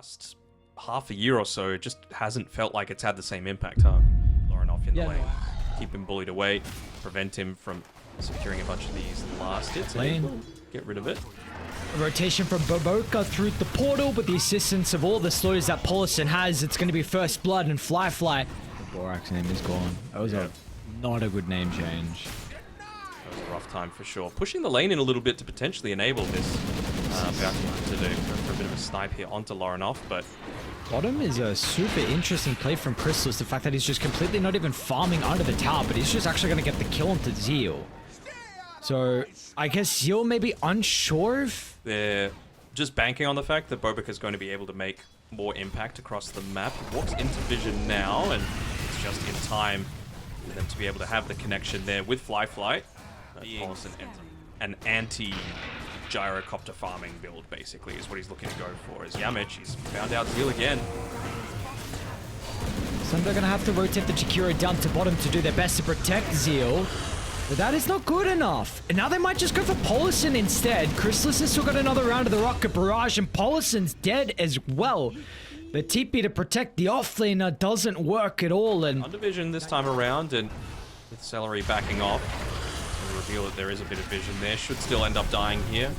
last half a year or so, it just hasn't felt like it's had the same impact, huh? Lauren off in the lane, keep him bullied away, prevent him from securing a bunch of these last hits. Lane. Get rid of it. A rotation from Boboka through the portal, with the assistance of all the slows that Paulison has. It's going to be First Blood and Fly. The Borak's name is gone. That was not a good name change. That was a rough time for sure. Pushing the lane in a little bit to potentially enable this bounty hunter to go for a bit of a snipe here onto Laurenov, but Bottom is a super interesting play from Chrysalis. The fact that he's just completely not even farming under the tower, but he's just actually going to get the kill onto Zeal. So I guess Zeal may be unsure if they're just banking on the fact that Bobik is going to be able to make more impact across the map. He walks into vision now, and it's just in time for them to be able to have the connection there with Fly. Paulison ends up an anti-gyrocopter farming build, basically, is what he's looking to go for. As Yamich, he's found out Zeal again. So they're going to have to rotate the Chikiro down to bottom to do their best to protect Zeal. But that is not good enough. And now they might just go for Paulison instead. Chrysalis has still got another round of the Rocket Barrage, and Paulison's dead as well. The TP to protect the offlaner doesn't work at all. And under vision this time around, and with Celery backing off, we reveal that there is a bit of vision there. Should still end up dying here.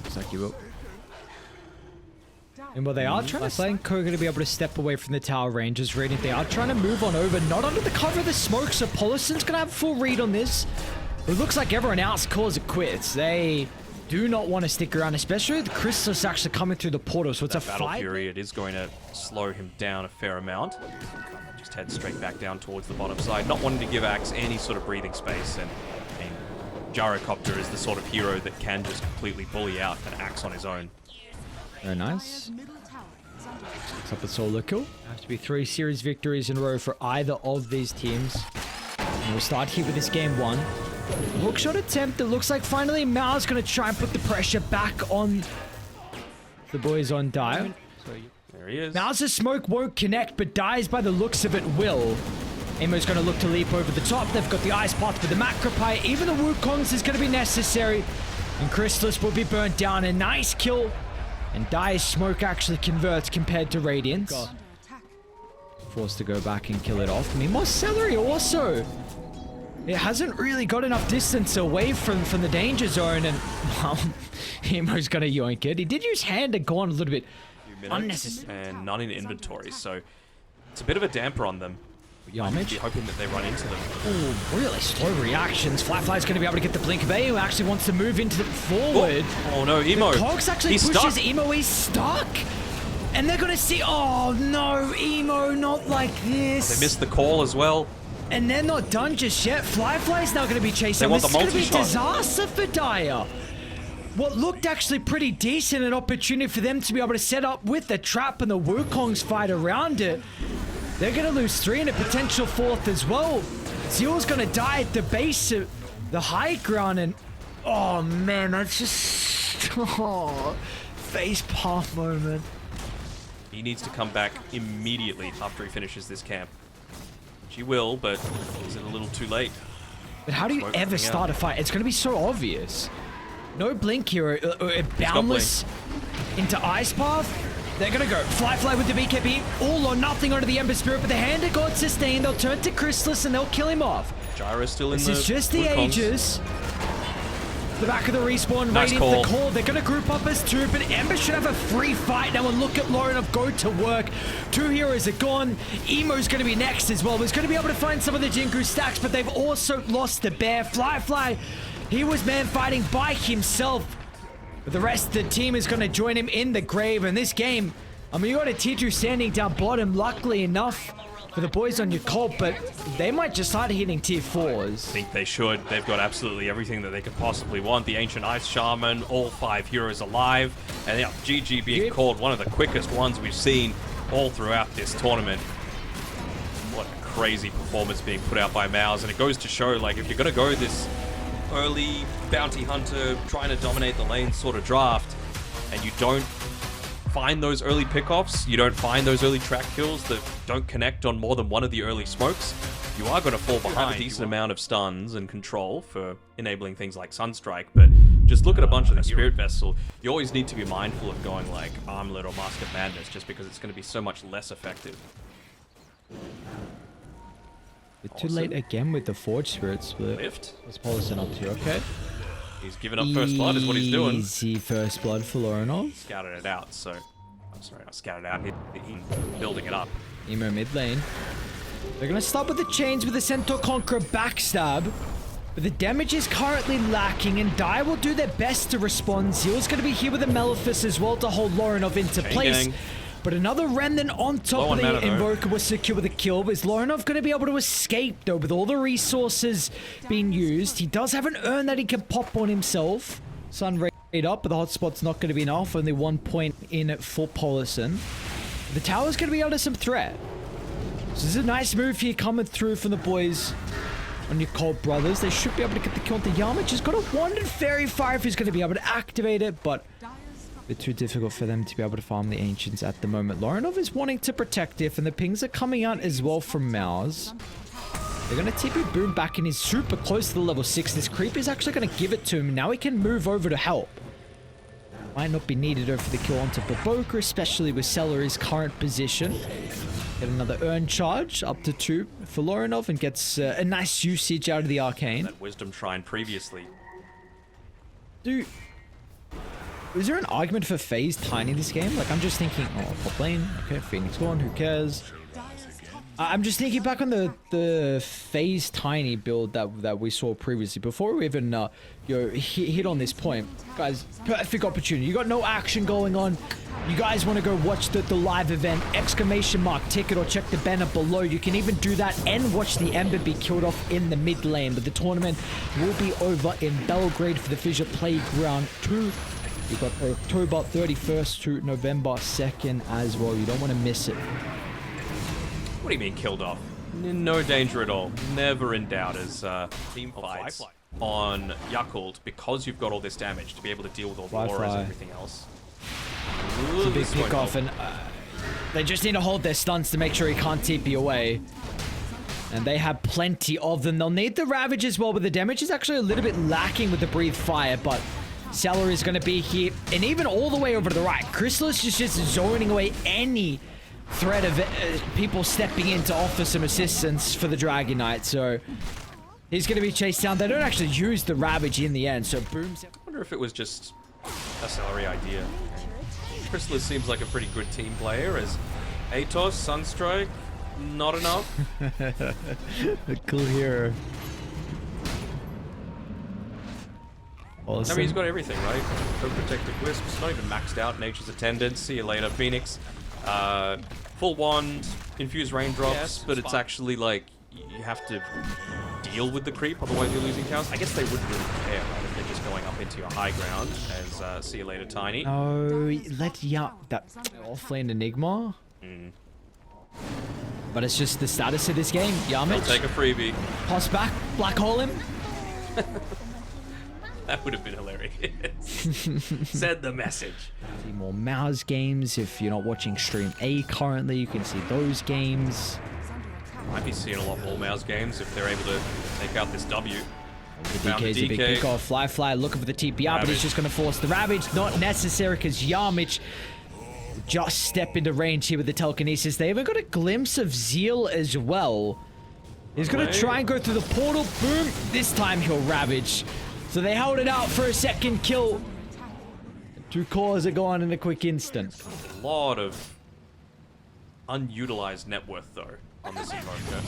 Looks like you will. And while they are trying to play, Ko going to be able to step away from the tower ranges. Radiant, they are trying to move on over, not under the cover of the smoke, so Paulison's going to have full read on this. It looks like everyone else calls it quits. They do not want to stick around, especially with Chrysalis actually coming through the portal, so it's a battle fight. Fury, it is going to slow him down a fair amount. Just head straight back down towards the bottom side, not wanting to give Axe any sort of breathing space, and I mean, Gyrocopter is the sort of hero that can just completely bully out an Axe on his own. Very nice. Picks up a solo kill. Have to be 3 series victories in a row for either of these teams. And we'll start here with this game 1. Hookshot attempt. It looks like finally MOUZ going to try and put the pressure back on the boys on Dire. There he is. MOUZ's smoke won't connect, but Dire's by the looks of it will. Amo's going to look to leap over the top. They've got the Ice Path with the Macropie. Even the Wukongs is going to be necessary. And Chrysalis will be burnt down. A nice kill. And Dire's smoke actually converts compared to Radiant's. Forced to go back and kill it off. Meanwhile, Celery also. It hasn't really got enough distance away from the danger zone. And, well, Emo's going to yoink it. He did use hand and go on a little bit unnecessary. And none in inventory, so it's a bit of a damper on them. Yamich. Be hoping that they run into them. Ooh, really slow reactions. Fly's going to be able to get the blink of Emo. Actually wants to move into the forward. Oh no, Emo. The Cogs actually He's pushes stuck. Emo. He's stuck. And they're going to see, oh no, Emo, not like this. They missed the call as well. And they're not done just yet. Fly's now going to be chasing. They want This the is going to be a multi-shot. disaster for Dire. What looked actually pretty decent, an opportunity for them to be able to set up with the trap and the Wukong's fight around it. They're going to lose 3 and a potential 4th as well. Zeal's going to die at the base of the high ground, and oh man, that's just face palm moment. He needs to come back immediately after he finishes this camp. Which he will, but is it a little too late? But how do you ever start a fight? It's going to be so obvious. No blink here, boundless into Ice Path. They're going to go Fly with the BKB, all or nothing onto the Ember Spirit, but the Hand of God sustained. They'll turn to Chrysalis and they'll kill him off. Gyro's still in This the is just the Wukongs. Aegis. The back of the respawn, Nice Radiant the call. call. They're going to group up as 2, but Ember should have a free fight now, and look at Laurenov go to work. 2 heroes are gone. Emo's going to be next as well. He's going to be able to find some of the Jinku stacks, but they've also lost the bear. Fly, he was man fighting by himself. But the rest of the team is going to join him in the grave. And this game, I mean, you got a T2 standing down bottom, luckily enough for the boys on Yakult, but they might just start hitting tier 4s. I think they should. They've got absolutely everything that they could possibly want. The Ancient Ice Shaman, all 5 heroes alive. And yeah, GG being called one of the quickest ones we've seen all throughout this tournament. What a crazy performance being put out by MOUZ. And it goes to show, like, if you're going to go this early bounty hunter, trying to dominate the lane sort of draft, and you don't find those early pickoffs, you don't find those early track kills that don't connect on more than one of the early smokes, you are going to fall behind. A decent amount of stuns and control for enabling things like Sunstrike, but just look at a bunch of the Spirit Vessel. You always need to be mindful of going like Armlet or Mask of Madness, just because it's going to be so much less effective. Too late again with the Forge Spirit split. Lift. What's Paulson up to? Okay. He's giving up first blood is what he's doing. Easy first blood for Lorinov. Scouted it out, so... I'm sorry, not scouted out. He's building it up. Emo mid lane. They're going to start with the chains with the Centaur Conqueror backstab. But the damage is currently lacking, and Dire will do their best to respond. Zeal's going to be here with the Malefice as well to hold Lorinov into place. Gang. But another Remnant on top of the Invoker was secure with a kill. Is Lorinov going to be able to escape, though, with all the resources being used? He does have an urn that he can pop on himself. Sun rate up, but the hotspot's not going to be enough. Only 1 point in for Paulson. The tower's going to be under some threat. So this is a nice move here coming through from the boys on your Cold Brothers. They should be able to get the kill on the Yamich. Has got a Wanded Fairy Fire if he's going to be able to activate it, but a bit too difficult for them to be able to farm the Ancients at the moment. Lorinov is wanting to protect if, and the pings are coming out as well from MOUZ. They're going to TP Boom back, and he's super close to the level 6. This creep is actually going to give it to him. Now he can move over to help. Might not be needed over the kill onto Baboka, especially with Celery's current position. Get another Urn charge, up to 2 for Lorinov, and gets a nice usage out of the Arcane. That Wisdom Shrine previously. Dude, is there an argument for phase Tiny this game? Like, I'm just thinking, oh, top lane, okay, Phoenix gone, who cares? I'm just thinking back on the phase Tiny build that we saw previously, before we even hit on this point. Guys, perfect opportunity. You got no action going on. You guys want to go watch the live event, exclamation mark ticket, or check the banner below. You can even do that and watch the Ember be killed off in the mid lane. But the tournament will be over in Belgrade for the FISSURE Playground 2. You've got October 31st to November 2nd as well. You don't want to miss it. What do you mean killed off? No danger at all. Never in doubt as team fights on Yakult, because you've got all this damage to be able to deal with all the auras and everything else. It's a big pick off, and they just need to hold their stuns to make sure he can't TP away. And they have plenty of them. They'll need the Ravage as well, but the damage is actually a little bit lacking with the Breathe Fire, but Celery is going to be here, and even all the way over to the right. Chrysalis is just zoning away any threat of people stepping in to offer some assistance for the Dragon Knight, so he's going to be chased down. They don't actually use the Ravage in the end, so Boom's... I wonder if it was just a Celery idea. Chrysalis seems like a pretty good team player, as Atos, Sunstrike, not enough. Cool hero. Awesome. I mean, he's got everything, right? Protected Wisps, not even maxed out. Nature's Attendant, see you later. Phoenix, full wand, infused raindrops, yes, but it's actually like, you have to deal with the creep, otherwise you're losing towers. I guess they wouldn't really care, right, if they're just going up into your high ground, as see you later, Tiny. Oh, that offlane Enigma. But it's just the status of this game. Yamich. I'll take a freebie. Pass back, black hole him. That would have been hilarious. Send the message. See more MOUZ games. If you're not watching Stream A currently, you can see those games. Might be seeing a lot more MOUZ games if they're able to take out this W. The DK's a big pick off. Fly looking for the TPR, but he's just going to force the Ravage. Not necessary because Yamich just step into range here with the telekinesis. They even got a glimpse of Zeal as well. He's going to try and go through the portal. Boom. This time he'll Ravage. So they held it out for a second kill. 2 cores are gone in a quick instant. A lot of unutilized net worth though on this Invoker.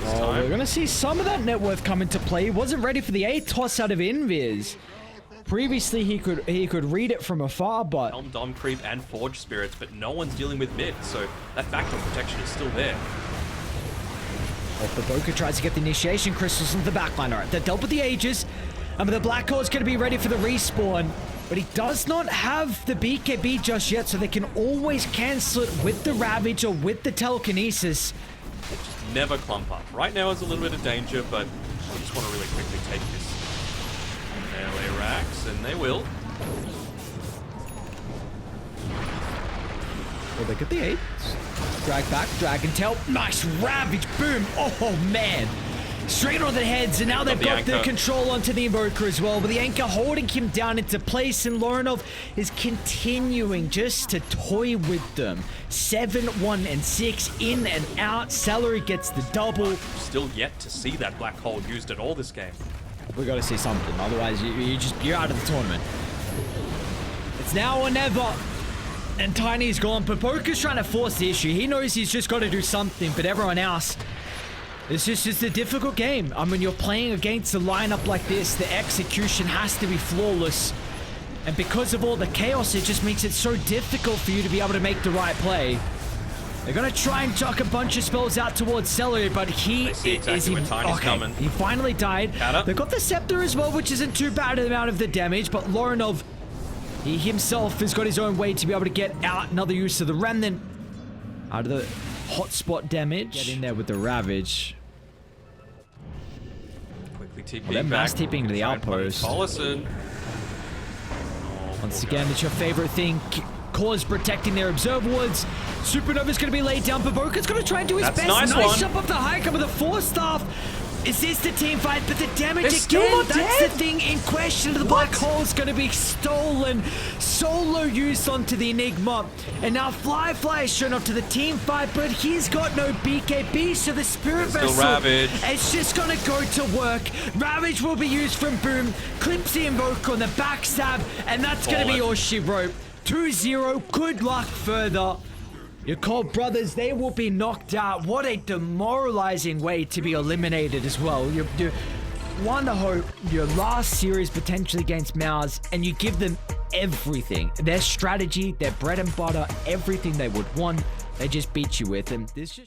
Oh, we're going to see some of that net worth come into play. He wasn't ready for the A-toss out of Invis. Previously, he could read it from afar, but... Dom creep and Forge Spirits, but no one's dealing with mid, so that backdoor protection is still there. Baboka tries to get the initiation crystals into the backline. Alright, they're dealt with the Aegis. And the Black Hole is going to be ready for the respawn. But he does not have the BKB just yet, so they can always cancel it with the Ravage or with the Telekinesis. They just never clump up. Right now is a little bit of danger, but I just want to really quickly take this melee racks, and they will. Well, they get the 8. Drag back, Dragon Tail. Nice Ravage, boom. Oh, man. straight on the heads, and now they've got the control onto the Invoker as well, but the anchor holding him down into place, and Lorinov is continuing just to toy with them. 7, 1, and 6, in and out. Celery gets the double. Still yet to see that black hole used at all this game. We got to see something, otherwise you're out of the tournament. It's now or never. And Tiny's gone, but Boka's trying to force the issue. He knows he's just got to do something, but everyone else, it's just a difficult game. I mean, you're playing against a lineup like this, the execution has to be flawless. And because of all the chaos, it just makes it so difficult for you to be able to make the right play. They're going to try and chuck a bunch of spells out towards Celery, but he coming. He finally died. They've got the Scepter as well, which isn't too bad amount of the damage, but Lorinov, he himself has got his own way to be able to get out another use of the Remnant out of the hotspot damage. Get in there with the Ravage. Quickly TP Well, they're mass TPing to the outpost. Once again, it's your favorite thing. Cause protecting their Observer Woods. Supernova's going to be laid down, but Boka's going to try and do his best. Nice jump up the high cover, the 4-staff. Is this the team fight? But the damage again, that's the thing in question. The black hole's going to be stolen. Solo use onto the Enigma. And now Fly is shown up to the team fight, but he's got no BKB, so the Spirit Vessel, it's just going to go to work. Ravage will be used from Boom. Clips the Invoker on the backstab, and that's going to be all she wrote. 2-0, good luck further. Your Cold brothers, they will be knocked out. What a demoralizing way to be eliminated as well. You want to hope your last series potentially against MOUZ, and you give them everything. Their strategy, their bread and butter, everything they would want. They just beat you with, and this just